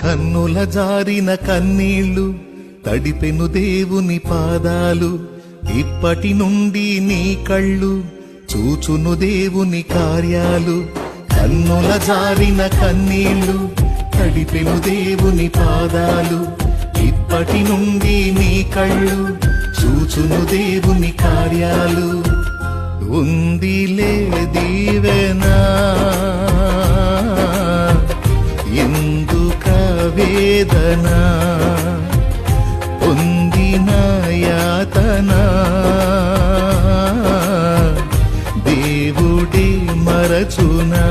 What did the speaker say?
కన్నుల జారిన కన్నీళ్లు తడిపెను దేవుని పాదాలు. ఇప్పటి నుండి నీ కళ్ళు చూచును దేవుని కార్యాలు. కన్నుల జారిన కన్నీళ్లు తడిపెను దేవుని పాదాలు. ఇప్పటి నుండి నీ కళ్ళు చూచును దేవుని కార్యాలు. ఉందిలే దీవెనా ఎందుక వేదన, పొందిన యాతన దేవుడే మరచునా.